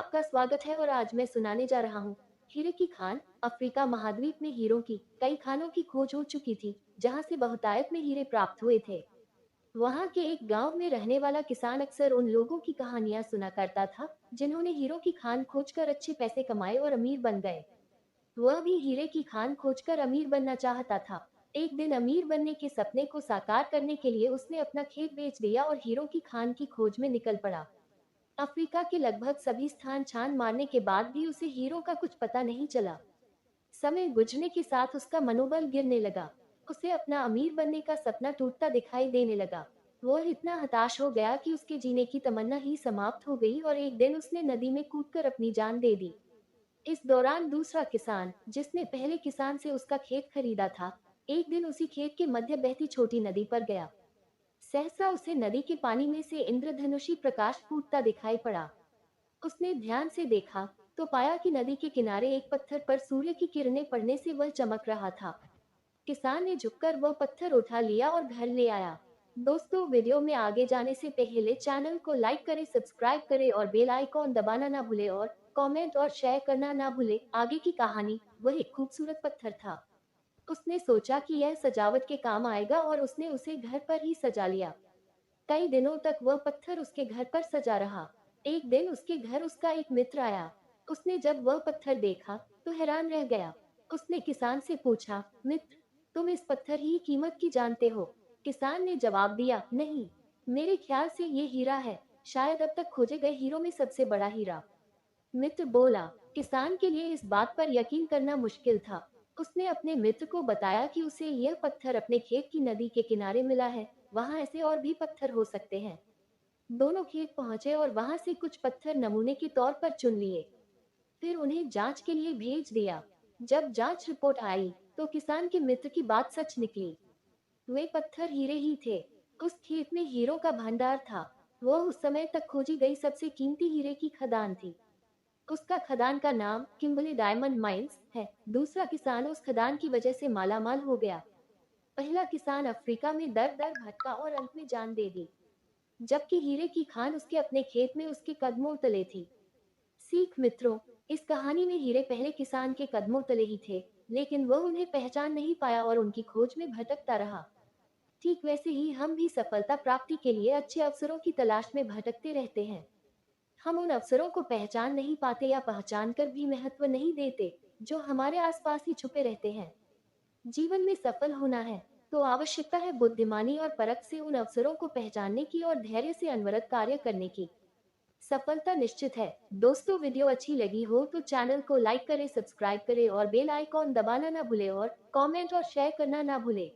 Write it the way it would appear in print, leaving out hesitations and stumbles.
आपका स्वागत है और आज मैं सुनाने जा रहा हूँ हीरे की खान। अफ्रीका महाद्वीप में हीरों की कई खानों की खोज हो चुकी थी, जहाँ से बहुतायत में हीरे प्राप्त हुए थे। वहाँ के एक गांव में रहने वाला किसान अक्सर उन लोगों की कहानियां सुना करता था, जिन्होंने हीरो की खान खोजकर अच्छे पैसे कमाए और अमीर बन गए। वह भी हीरे की खान खोजकर अमीर बनना चाहता था। एक दिन अमीर बनने के सपने को साकार करने के लिए उसने अपना खेत बेच दिया और हीरो की खान की खोज में निकल पड़ा। अफ्रीका के लगभग सभी स्थान छान मारने के बाद भी उसे हीरो का कुछ पता नहीं चला। समय गुजरने के साथ उसका मनोबल गिरने लगा। उसे अपना अमीर बनने का सपना टूटता दिखाई देने लगा। वह इतना हताश हो गया कि उसके जीने की तमन्ना ही समाप्त हो गई और एक दिन उसने नदी में कूदकर अपनी जान दे दी। इस दौरान दूसरा किसान, जिसने पहले किसान से उसका खेत खरीदा था, एक दिन उसी खेत के मध्य बहती छोटी नदी पर गया। सहसा उसे नदी के पानी में से इंद्रधनुषी प्रकाश फूटता दिखाई पड़ा। उसने ध्यान से देखा तो पाया कि नदी के किनारे एक पत्थर पर सूर्य की किरणें पड़ने से वह चमक रहा था। किसान ने झुककर वह पत्थर उठा लिया और घर ले आया। दोस्तों, वीडियो में आगे जाने से पहले चैनल को लाइक करें, सब्सक्राइब करें और बेल आइकॉन दबाना ना भूलें और कमेंट और शेयर करना ना भूलें। आगे की कहानी। वह एक खूबसूरत पत्थर था। उसने सोचा कि यह सजावट के काम आएगा और उसने उसे घर पर ही सजा लिया। कई दिनों तक वह पत्थर उसके घर पर सजा रहा। एक दिन उसके घर उसका एक मित्र आया। उसने जब वह पत्थर देखा तो हैरान रह गया। उसने किसान से पूछा, मित्र, तुम इस पत्थर की कीमत की जानते हो? किसान ने जवाब दिया, नहीं, मेरे ख्याल से ये हीरा है, शायद अब तक खोजे गए हीरो में सबसे बड़ा हीरा। मित्र बोला। किसान के लिए इस बात पर यकीन करना मुश्किल था। उसने अपने मित्र को बताया कि उसे यह पत्थर अपने खेत की नदी के किनारे मिला है। वहां ऐसे और भी पत्थर हो सकते हैं। दोनों खेत पहुंचे और वहां से कुछ पत्थर नमूने के तौर पर चुन लिए। फिर उन्हें जांच के लिए भेज दिया। जब जांच रिपोर्ट आई तो किसान के मित्र की बात सच निकली। वे पत्थर हीरे ही थे। उस खेत में हीरो का भंडार था। वह उस समय तक खोजी गई सबसे कीमती हीरे की खदान थी। उसका खदान का नाम किम्बले डायमंड माइंस है। दूसरा किसान उस खदान की वजह से मालामाल हो गया। पहला किसान अफ्रीका में दर दर भटका और अंत में जान दे दी, जबकि हीरे की खान उसके अपने खेत में उसके कदमों तले थी। सीख मित्रों, इस कहानी में हीरे पहले किसान के कदमों तले ही थे, लेकिन वह उन्हें पहचान नहीं पाया और उनकी खोज में भटकता रहा। ठीक वैसे ही हम भी सफलता प्राप्ति के लिए अच्छे अवसरों की तलाश में भटकते रहते हैं। हम उन अवसरों को पहचान नहीं पाते या पहचान कर भी महत्व नहीं देते, जो हमारे आसपास ही छुपे रहते हैं। जीवन में सफल होना है तो आवश्यकता है बुद्धिमानी और परख से उन अवसरों को पहचानने की और धैर्य से अनवरत कार्य करने की। सफलता निश्चित है। दोस्तों, वीडियो अच्छी लगी हो तो चैनल को लाइक करें, सब्सक्राइब करें और बेल आइकॉन दबाना ना भूलें और कमेंट और शेयर करना ना भूलें।